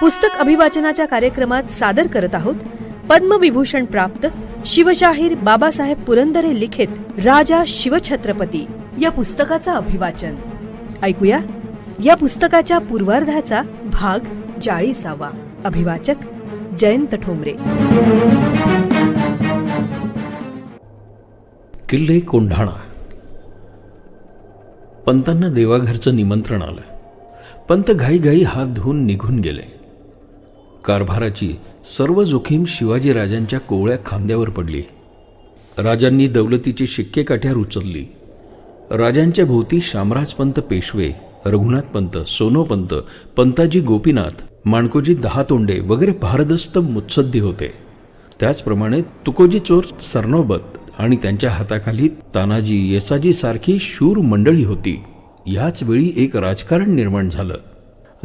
पुस्तक अभिवाचनाच्या कार्यक्रमात सादर करत आहोत पद्मविभूषण प्राप्त शिवशाहीर बाबासाहेब पुरंदरे लिखित राजा शिवछत्रपती या पुस्तकाचं अभिवाचन. ऐकूया या पुस्तकाच्या पूर्वार्धाचा भाग 40. अभिवाचक जयंत ठोंबरे. किल्ले कोंढाणा. पंतांना देवाघरचं निमंत्रण आलं. पंत घाईघाई हात धुवून निघून गेले. कारभाराची सर्व जोखीम शिवाजीराजांच्या कोवळ्या खांद्यावर पडली. राजांनी दौलतीची शिक्के काठ्यावर उचलली. राजांच्या भोवती शामराजपंत पेशवे, रघुनाथपंत, सोनोपंत, पंताजी गोपीनाथ, माणकोजी दहातोंडे वगैरे भारदस्त मुत्सद्दी होते. त्याचप्रमाणे तुकोजी चोर सरनोबत आणि त्यांच्या हाताखाली तानाजी, येसाजी सारखी शूर मंडळी होती. याच वेळी एक राजकारण निर्माण झालं.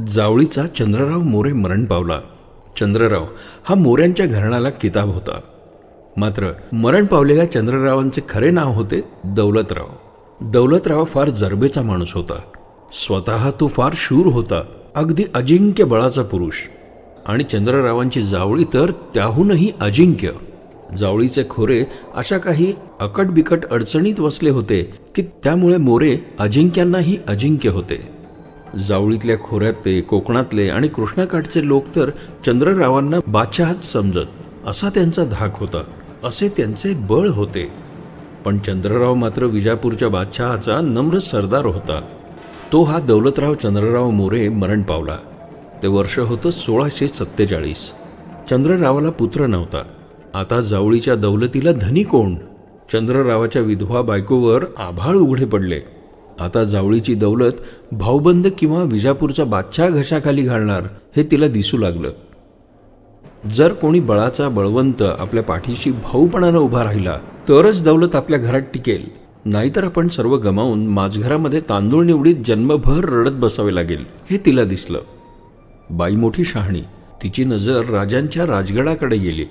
जावळीचा चंद्रराव मोरे मरण पावला. चंद्रराव हा मोऱ्यांच्या घराण्याला किताब होता. मात्र मरण पावलेल्या चंद्ररावांचे खरे नाव होते दौलतराव. दौलतराव फार जरबेचा माणूस होता. स्वतः तो फार शूर होता, अगदी अजिंक्य बळाचा पुरुष. आणि चंद्ररावांची जावळी तर त्याहूनही अजिंक्य. जावळीचे खोरे अशा काही अकटबिकट अडचणीत वसले होते की त्यामुळे मोरे अजिंक्यांनाही अजिंक्य होते. जावळीतल्या खोऱ्यातले, कोकणातले आणि कृष्णाकाठचे लोक तर चंद्ररावांना बादशहाच समजत, असा त्यांचा धाक होता, असे त्यांचे बळ होते. पण चंद्रराव मात्र विजापूरच्या बादशहाचा नम्र सरदार होता. तो हा दौलतराव चंद्रराव मोरे मरण पावला. ते वर्ष होतं 1647. चंद्ररावाला पुत्र नव्हता. आता जावळीच्या दौलतीला धनी कोण? चंद्ररावाच्या विधवा बायकोवर आभाळ उघडे पडले. आता जावळीची दौलत भाऊबंद किंवा विजापूरचा बादशाह घशाखाली घालणार हे तिला दिसू लागलं. जर कोणी बळाचा बळवंत आपल्या पाठीशी भाऊपणानं उभा राहिला तरच दौलत आपल्या घरात टिकेल, नाहीतर आपण सर्व गमावून माझघरामध्ये तांदूळ निवडीत जन्मभर रडत बसावे लागेल हे तिला दिसलं. बाई मोठी शहाणी. तिची नजर राजांच्या राजगडाकडे गेली.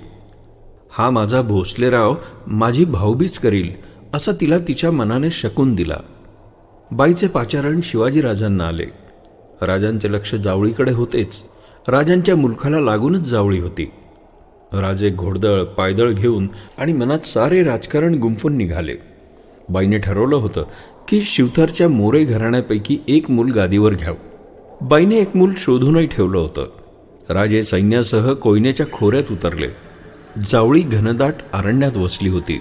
हा माझा भोसलेराव माझी भाऊबीज करील असा तिला तिच्या मनाने शकून दिला. बाईचे पाचारण शिवाजीराजांना आले. राजांचे लक्ष जावळीकडे होतेच. राजांच्या मुलखाला लागूनच जावळी होती. राजे घोडदळ पायदळ घेऊन आणि मनात सारे राजकारण गुंफून निघाले. बाईने ठरवलं होतं की शिवथरच्या मोरे घराण्यापैकी एक मूल गादीवर घ्यावं. बाईने एक मूल शोधूनही ठेवलं होतं. राजे सैन्यासह कोयनेच्या खोऱ्यात उतरले. जावळी घनदाट अरण्यात वसली होती.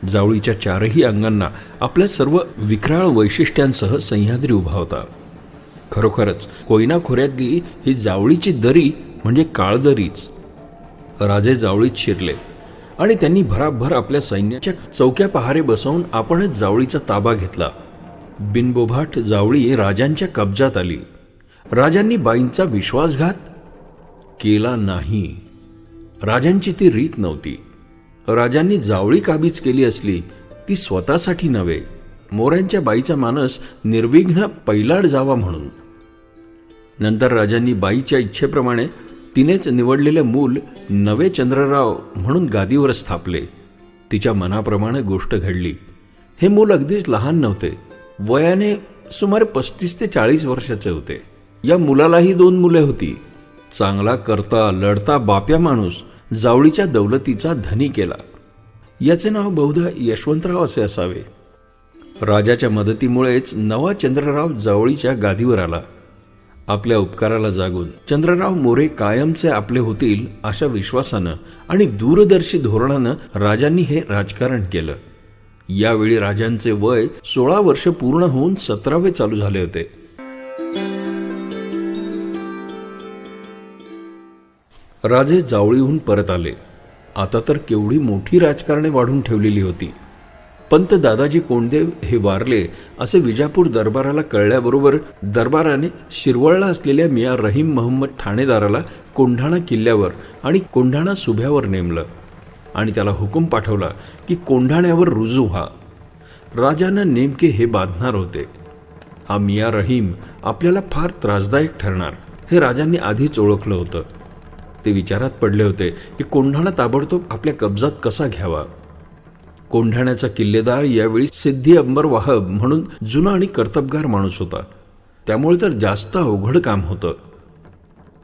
जावळीच्या चारही अंगांना आपल्या सर्व विक्राळ वैशिष्ट्यांसह सह्याद्री उभा होता. खरोखरच कोयना खोऱ्यातली ही जावळीची दरी म्हणजे काळदरीच. राजे जावळीत शिरले आणि त्यांनी भराभर आपल्या सैन्याच्या चौक्या पहारे बसवून आपणच जावळीचा ताबा घेतला. बिनबोभाट जावळी राजांच्या कब्जात आली. राजांनी बाईंचा विश्वासघात केला नाही. राजांची ती रीत नव्हती. राजांनी जावळी काबीज केली असली ती स्वतःसाठी नव्हे, मोऱ्यांच्या बाईचा मानस निर्विघ्न पैलाड जावा म्हणून. नंतर राजांनी बाईच्या इच्छेप्रमाणे तिनेच निवडलेले मूल नवे चंद्रराव म्हणून गादीवर स्थापले. तिच्या मनाप्रमाणे गोष्ट घडली. हे मूल अगदीच लहान नव्हते. वयाने सुमारे 35 ते 40 वर्षाचे होते. या मुलालाही 2 मुले होती. चांगला करता लढता बाप्या माणूस जावळीच्या दौलतीचा धनी केला. याचे नाव बहुधा यशवंतराव असे असावे. राजाच्या मदतीमुळेच नवा चंद्रराव जावळीच्या गादीवर आला. आपल्या उपकाराला जागून चंद्रराव मोरे कायमचे आपले होतील अशा विश्वासानं आणि दूरदर्शी धोरणानं राजांनी हे राजकारण केलं. यावेळी राजांचे वय 16 वर्ष पूर्ण होऊन 17वे चालू झाले होते. राजे जावळीहून परत आले. आता तर केवढी मोठी राजकारणे वाढून ठेवलेली होती. पंत दादाजी कोंडदेव हे वारले असे विजापूर दरबाराला कळल्याबरोबर दरबाराने शिरवळला असलेल्या मियाँ रहीम मोहम्मद ठाणेदाराला कोंढाणा किल्ल्यावर आणि कोंढाणा सुभ्यावर नेमलं आणि त्याला हुकूम पाठवला की कोंढाण्यावर रुजू व्हा. राजांना नेमके हे बाधणार होते. हा मियाँ रहीम आपल्याला फार त्रासदायक ठरणार हे राजांनी आधीच ओळखलं होतं. ते विचारात पडले होते की कोंढाणा ताबडतोब आपल्या कब्जात कसा घ्यावा. कोंढाण्याचा किल्लेदार यावेळी सिद्धी अंबर वाहब म्हणून जुना आणि कर्तबगार माणूस होता. त्यामुळे तर जास्त अवघड काम होतं.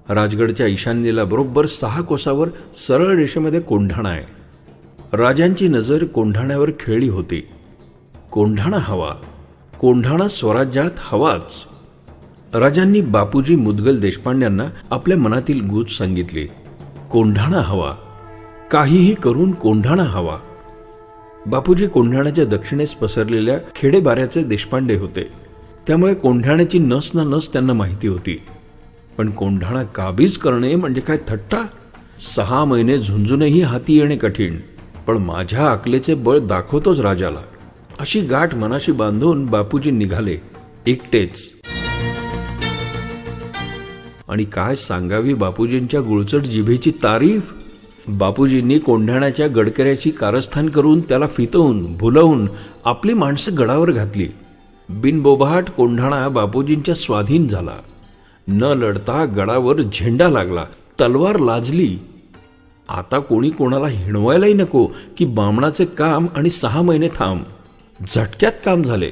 राजगडच्या ईशान्येला बरोबर 6 कोसावर सरळ रेषेमध्ये कोंढाणा आहे. राजांची नजर कोंढाण्यावर खेळली होती. कोंढाणा हवा, कोंढाणा स्वराज्यात हवाच. राजांनी बापूजी मुदगल देशपांड्यांना आपल्या मनातील गूज सांगितली. कोंढाणा हवा, काहीही करून कोंढाणा हवा. बापूजी कोंढाण्याच्या दक्षिणेस पसरलेल्या खेडेबाऱ्याचे देशपांडे होते, त्यामुळे कोंढाण्याची नस ना नस त्यांना माहिती होती. पण कोंढाणा काबीज करणे म्हणजे काय थट्टा? 6 महिने झुंजूनही हाती येणे कठीण, पण माझ्या अकलेचे बळ दाखवतोच राजाला, अशी गाठ मनाशी बांधून बापूजी निघाले एकटेच. आणि काय सांगावी बापूजींच्या गुळचट जिभेची तारीफ. बापूजींनी कोंढाण्याच्या गडकऱ्याची कारस्थान करून त्याला फितवून भुलवून आपली माणसं गडावर घातली. बिनबोभाट कोंढाणा बापूजींच्या स्वाधीन झाला. न लढता गडावर झेंडा लागला, तलवार लाजली. आता कोणी कोणाला हिणवायलाही नको की बामणाचे काम आणि 6 महिने थांब. झटक्यात काम झाले.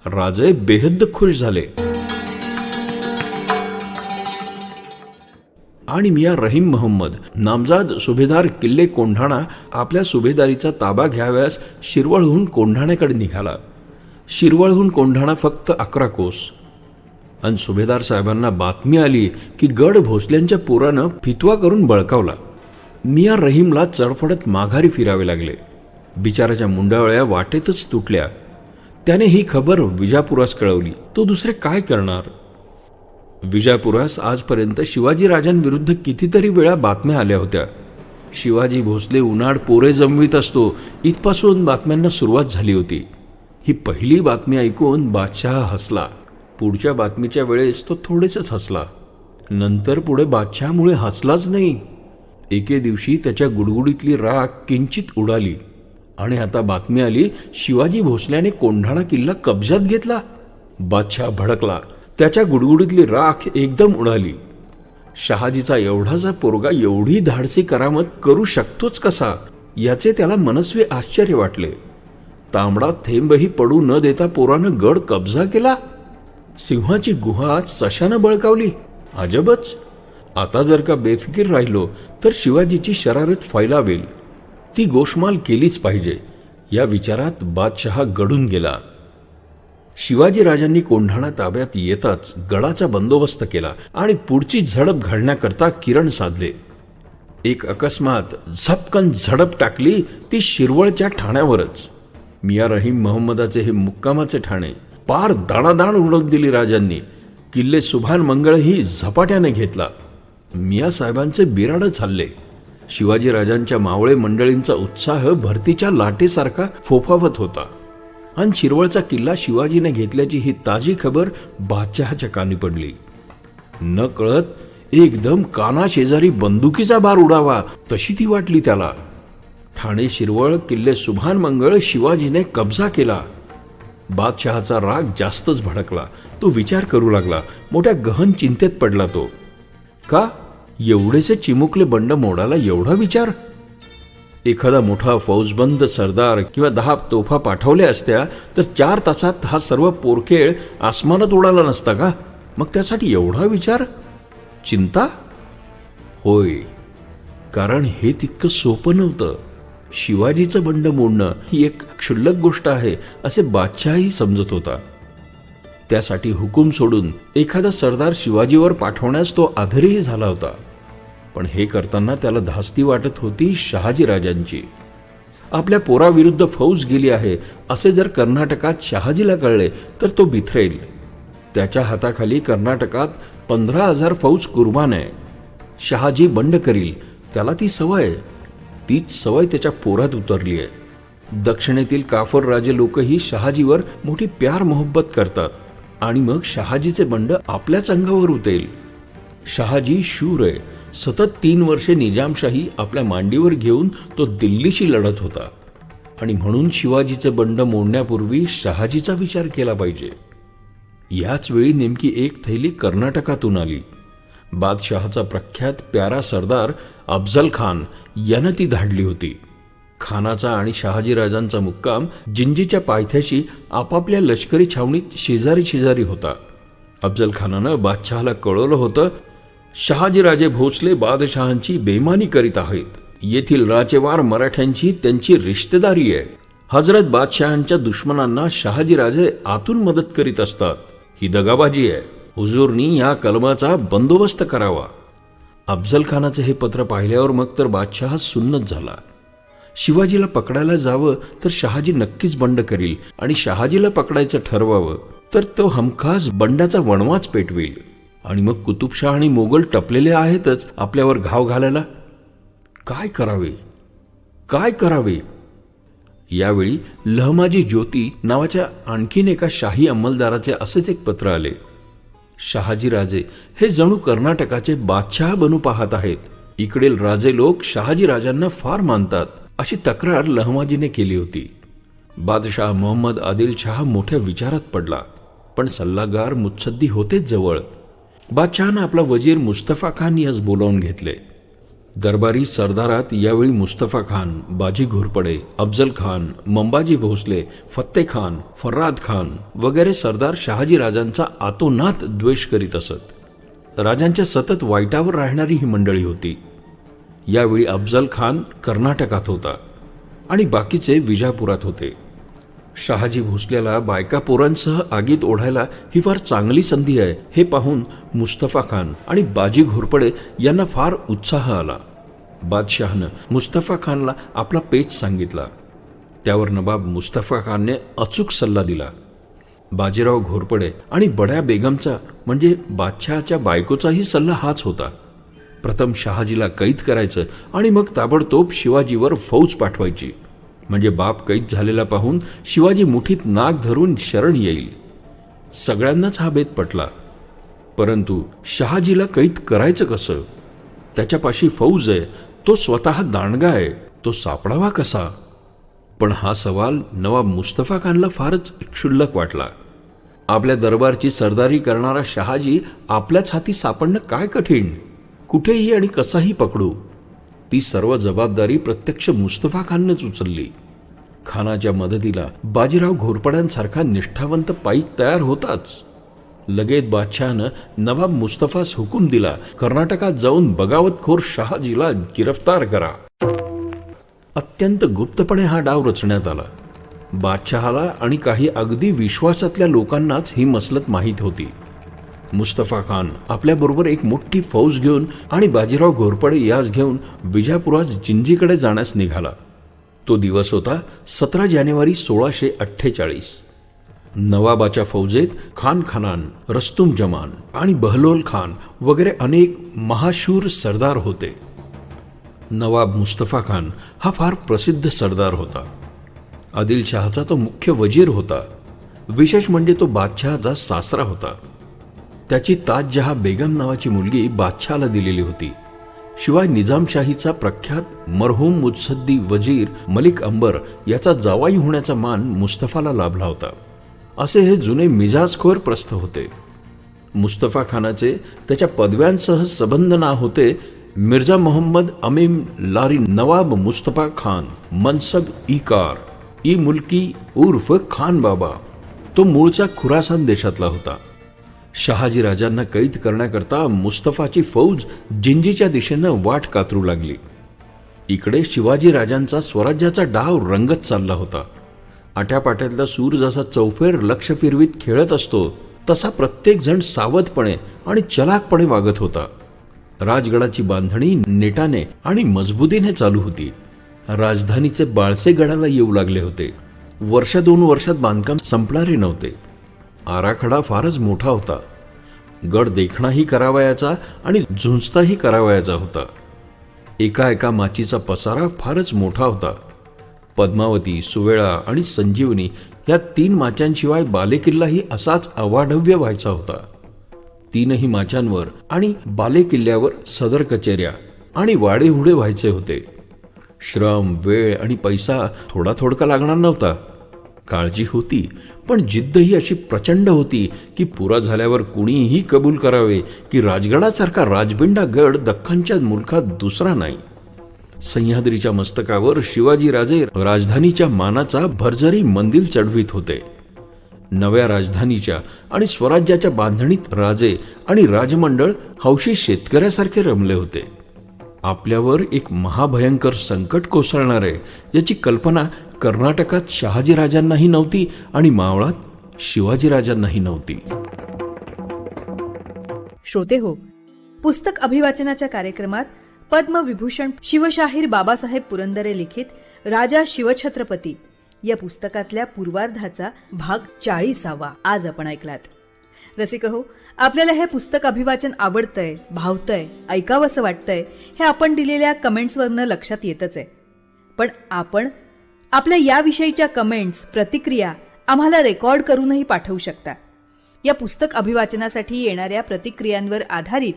राजे बेहद्द खुश झाले. आणि मिया रहीम मोहम्मद नामजाद सुभेदार किल्ले कोंढाणा आपल्या सुभेदारीचा ताबा घ्याव्यास शिरवळहून कोंढाण्याकडे निघाला. शिरवळहून कोंढाणा फक्त 11 कोस. आणि सुभेदार साहेबांना बातमी आली की गड भोसल्यांच्या पोरानं फितवा करून बळकावला. मिया रहीमला चढफडत माघारी फिरावे लागले. बिचाराच्या मुंडावळ्या वाटेतच तुटल्या. त्याने ही खबर विजापुरास कळवली. तो दुसरे काय करणार? विजापुरास आजपर्यंत शिवाजी राजांविरुद्ध कितीतरी वेळा बातम्या आल्या होत्या. शिवाजी भोसले उन्हाळ पोरे जमवीत असतो इथपासून बातम्यांना सुरुवात झाली होती. ही पहिली बातमी ऐकून बादशहा हसला. पुढच्या बातमीच्या वेळेस तो थोडेसच हसला. नंतर पुढे बादशहामुळे हसलाच नाही. एके दिवशी त्याच्या गुडगुडीतली राख किंचित उडाली आणि आता बातमी आली शिवाजी भोसल्याने कोंढाणा किल्ला कब्जात घेतला. बादशहा भडकला. त्याच्या गुडगुडीतली राख एकदम उडाली. शहाजीचा एवढासा पोरगा एवढी धाडसी करामत करू शकतोच कसा, याचे त्याला मनस्वी आश्चर्य वाटले. तांबडा थेंबही पडू न देता पोरानं गड कब्जा केला. सिंहाची गुहा सशानं बळकावली. अजबच. आता जर का बेफिकीर राहिलो तर शिवाजीची शरारत फैलावेल. ती गोष्माल केलीच पाहिजे, या विचारात बादशहा गडून गेला. शिवाजी राजांनी कोंढाणा ताब्यात येताच गडाचा बंदोबस्त केला आणि पुढची झडप घालण्याकरता किरण साधले. एक अकस्मात झपकन झडप टाकली ती शिरवळच्या ठाण्यावरच. मिया रहीम मोहम्मदाचे हे मुक्कामाचे ठाणे. पार दाणादाण उडवून दिली राजांनी. किल्ले सुभान मंगळही झपाट्याने घेतला. मिया साहेबांचे बिराडच हल्ले. शिवाजी राजांच्या मावळे मंडळींचा उत्साह भरतीच्या लाटेसारखा फोफावत होता. आणि शिरवळचा किल्ला शिवाजीने घेतल्याची ही ताजी खबर बादशहाच्या कानी पडली. न कळत एकदम कानाशेजारी बंदुकीचा बार उडावा तशी ती वाटली त्याला. ठाणे शिरवळ किल्ले सुभान मंगळ शिवाजीने कब्जा केला. बादशहाचा राग जास्तच भडकला. तो विचार करू लागला. मोठ्या गहन चिंतेत पडला तो. का एवढेसे चिमुकले बंड मोडाला एवढा विचार? एखादा मोठा फौजबंद सरदार किंवा 10 तोफा पाठवल्या असत्या तर 4 तासात हा सर्व पोरखेळ आसमानात उडाला नसता का? मग त्यासाठी एवढा विचार, चिंता? होय, कारण हे तितकं सोपं नव्हतं. शिवाजीचं बंड मोडणं ही एक क्षुल्लक गोष्ट आहे असे बादशहाही समजत होता. त्यासाठी हुकूम सोडून एखादा सरदार शिवाजीवर पाठवण्यास तो आधीही झाला होता. पण हे करताना त्याला धास्ती वाटत होती शहाजी राजांची. आपल्या पोराविरुद्ध फौज गेली आहे असे जर कर्नाटकात शहाजीला कळले तर तो बिथरेल. त्याच्या हाताखाली कर्नाटकात 15,000 फौज कुर्बान आहे. शहाजी बंड करील, त्याला ती सवय. तीच सवय त्याच्या पोरात उतरली आहे. दक्षिणेतील काफर राजे लोकही शहाजीवर मोठी प्यार मोहब्बत करतात आणि मग शहाजीचे बंड आपल्याच अंगावर उतेल. शहाजी शूर आहे. सतत 3 वर्षे निजामशाही आपल्या मांडीवर घेऊन तो दिल्लीशी लढत होता आणि म्हणून शिवाजीचे बंड मोडण्यापूर्वी शहाजीचा विचार केला पाहिजे. याच वेळी नेमकी एक थैली कर्नाटकातून आली. बादशहाचा प्रख्यात प्यारा सरदार अफजल खान यानं ती धाडली होती. खानाचा आणि शहाजीराजांचा मुक्काम जिंजीच्या पायथ्याशी आपापल्या लष्करी छावणीत शेजारी शेजारी होता. अफजल खानानं बादशहाला कळवलं होतं शहाजीराजे भोसले बादशहांची बेमानी करीत आहेत. येथील राजेवार मराठ्यांची त्यांची रिश्तेदारी आहे. हजरत बादशहांच्या दुश्मनांना शहाजीराजे आतून मदत करीत असतात. ही दगाबाजी आहे. हुजूरनी या कलमाचा बंदोबस्त करावा. अफजल खानाचे हे पत्र पाहिल्यावर मग तर बादशहा सुन्नत झाला. शिवाजीला पकडायला जावं तर शहाजी नक्कीच बंड करील आणि शहाजीला पकडायचं ठरवावं तर तो हमखास बंडाचा वणवाच पेटवेल. आणि मग कुतुबशाह आणि मोगल टपलेले आहेतच आपल्यावर घाव घालायला. काय करावे, काय करावे? यावेळी लहमाजी ज्योती नावाच्या आणखीन एका शाही अंमलदाराचे असेच एक पत्र आले. शहाजीराजे हे जणू कर्नाटकाचे बादशहा बनू पाहत आहेत. इकडील राजे लोक शहाजीराजांना फार मानतात अशी तक्रार लहमाजीने केली होती. बादशाह मोहम्मद आदिलशाह मोठ्या विचारात पडला. पण सल्लागार मुत्सद्दी होतेच जवळ. बादशहानं आपला वजीर मुस्तफा खान यास बोलावून घेतले. दरबारी सरदारात यावेळी मुस्तफा खान, बाजी घोरपडे, अफजल खान, मंबाजी भोसले, फत्ते खान, फर्राद खान वगैरे सरदार शहाजीराजांचा आतोनात द्वेष करीत असत. राजांच्या सतत वाईटावर राहणारी ही मंडळी होती. यावेळी अफजल खान कर्नाटकात होता आणि बाकीचे विजापुरात होते. शहाजी भोसल्याला बायका पोरांसह आगीत ओढायला ही फार चांगली संधी आहे हे पाहून मुस्तफा खान आणि बाजी घोरपडे यांना फार उत्साह आला. बादशहानं मुस्तफा खानला आपला पेच सांगितला. त्यावर नवाब मुस्तफा खानने अचूक सल्ला दिला. बाजीराव घोरपडे आणि बड्या बेगमचा म्हणजे बादशहाच्या बायकोचाही सल्ला हाच होता. प्रथम शहाजीला कैद करायचं आणि मग ताबडतोब शिवाजीवर फौज पाठवायची. म्हणजे बाप कैद झालेला पाहून शिवाजी मुठीत नाक धरून शरण येईल. सगळ्यांनाच हा बेत पटला. परंतु शहाजीला कैद करायचं कसं? त्याच्यापाशी फौज आहे, तो स्वतः दांडगा आहे, तो सापडावा कसा? पण हा सवाल नवाब मुस्तफा खानला फारच क्षुल्लक वाटला. आपल्या दरबारची सरदारी करणारा शहाजी आपल्याच हाती सापडणं काय कठीण? कुठेही आणि कसाही पकडू. ती सर्व जबाबदारी प्रत्यक्ष मुस्तफा खाननेच उचलली. खानाच्या मदतीला बाजीराव घोरपड्यांसारखा निष्ठावंत पाईक तयार होताच. लगेच बादशहानं नवाब मुस्तफास हुकूम दिला, कर्नाटकात जाऊन बगावतखोर शहाजीला गिरफ्तार करा. अत्यंत गुप्तपणे हा डाव रचण्यात आला. बादशहाला आणि काही अगदी विश्वासातल्या लोकांनाच ही मसलत माहीत होती. मुस्तफा खान आपल्याबरोबर एक मोठी फौज घेऊन आणि बाजीराव घोरपडे यास घेऊन विजापुरात जिंजीकडे जाण्यास निघाला. तो दिवस होता 17 जानेवारी 1648. नवाबाच्या फौजेत खान खानान, रस्तुम जमान आणि बहलोल खान वगैरे अनेक महाशूर सरदार होते. नवाब मुस्तफा खान हा फार प्रसिद्ध सरदार होता. आदिलशहाचा तो मुख्य वजीर होता. विशेष म्हणजे तो बादशहाचा सासरा होता. त्याची ताजजहा बेगम नावाची मुलगी बादशहाला दिलेली होती. शिवाय निजामशाहीचा प्रख्यात मरहूम मुत्सद्दी वजीर मलिक अंबर याचा जावाई होण्याचा मान मुस्तफाला लाभला होता. असे हे जुने मिजाजखोर प्रस्थ होते. मुस्तफा खानाचे त्याच्या पदव्यांसह संबंध नाव होते मिर्झा मोहम्मद अमीम लारी नवाब मुस्तफा खान मनसब इकार ई मुल्की उर्फ खान बाबा. तो मूळचा खुरासान देशातला होता. शहाजी राजांना कैद करण्याकरता मुस्तफाची फौज जिंजीच्या दिशेनं वाट कातरू लागली. इकडे शिवाजी राजांचा स्वराज्याचा डाव रंगत चालला होता. आट्यापाट्यातला सूर जसा चौफेर लक्ष फिरवीत खेळत असतो तसा प्रत्येक जण सावधपणे आणि चलाकपणे वागत होता. राजगडाची बांधणी नेटाने आणि मजबुतीने चालू होती. राजधानीचे बाळसे गडाला येऊ लागले होते. वर्ष 2 वर्षात बांधकाम संपणारे नव्हते. आराखडा फारच मोठा होता. गड देखणाही करावयाचा आणि झुंजताही करावयाचा होता. एका माचीचा पसारा फारच मोठा होता. पद्मावती, सुवेळा आणि संजीवनी या 3 माच्यांशिवाय बालेकिल्लाही असाच अवाढव्य व्हायचा होता. 3ही माच्यांवर आणि बालेकिल्ल्यावर सदर कचेऱ्या आणि वाडेहुडे व्हायचे होते. श्रम, वेळ आणि पैसा थोडा थोडका लागणार नव्हता. काळजी होती, पण जिद्दही अशी प्रचंड होती की पुरा झाल्यावर कुणीही कबूल करावे की राजगडासारखा राजबिंडा गड दख्खनच्या मुलखात दुसरा नाही. सह्याद्रीच्या मस्तकावर शिवाजीराजे राजधानीच्या मानाचा भरजरी मंदिर चढवित होते. नव्या राजधानीच्या आणि स्वराज्याच्या बांधणीत राजे आणि राजमंडळ हौशी शेतकऱ्यासारखे रमले होते. आपल्यावर एक महाभयंकर संकट कोसळणार आहे याची कल्पना कर्नाटकात शहाजीराजांनाही नव्हती आणि मावळात शिवाजीराजांनाही नव्हती. श्रोते हो, पुस्तक अभिवाचनाच्या कार्यक्रमात पद्मविभूषण शिवशाहीर बाबासाहेब पुरंदरे लिखित राजा शिवछत्रपती या पुस्तकातल्या पूर्वार्धाचा भाग 40वा आज आपण ऐकलात. रसिक हो, आपल्याला हे पुस्तक अभिवाचन आवडतंय, भावतंय, ऐकावंसं वाटतंय हे आपण दिलेल्या कमेंट्सवरनं लक्षात येतच आहे. पण आपण आपल्या याविषयीच्या कमेंट्स, प्रतिक्रिया आम्हाला रेकॉर्ड करूनही पाठवू शकता. या पुस्तक अभिवाचनासाठी येणाऱ्या प्रतिक्रियांवर आधारित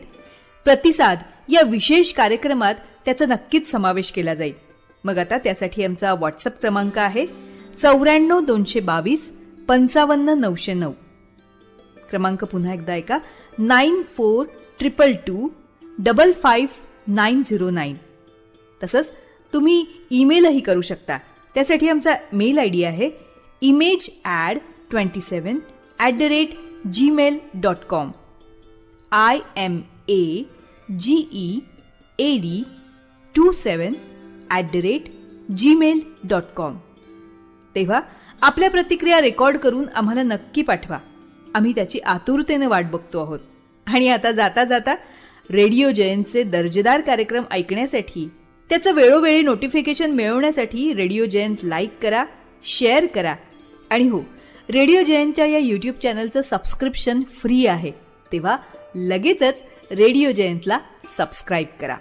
प्रतिसाद या विशेष कार्यक्रमात त्याचा नक्कीच समावेश केला जाईल. मग आता त्यासाठी आमचा व्हॉट्सअप क्रमांक आहे 94 222 55 909. क्रमांक पुन्हा एकदा ऐका, 9422 55909. तसंच तुम्ही ईमेलही करू शकता. त्यासाठी आमचा मेल आयडी आहे imagead27@gmail.com. IMAGEAD27@gmail.com. तेव्हा आपल्या प्रतिक्रिया रेकॉर्ड करून आम्हाला नक्की पाठवा. आम्ही त्याची आतुरतेने वाट बघतो आहोत. आणि आता जाता जाता रेडिओ जयंतचे दर्जेदार कार्यक्रम ऐकण्यासाठी, त्याचं वेळोवेळी नोटिफिकेशन मिळवण्यासाठी रेडिओ जयंत लाईक करा, शेअर करा. आणि हो, रेडिओ जयंतच्या या यूट्यूब चॅनलचं सबस्क्रिप्शन फ्री आहे. तेव्हा लगेचच रेडिओ जयंतला सबस्क्राईब करा.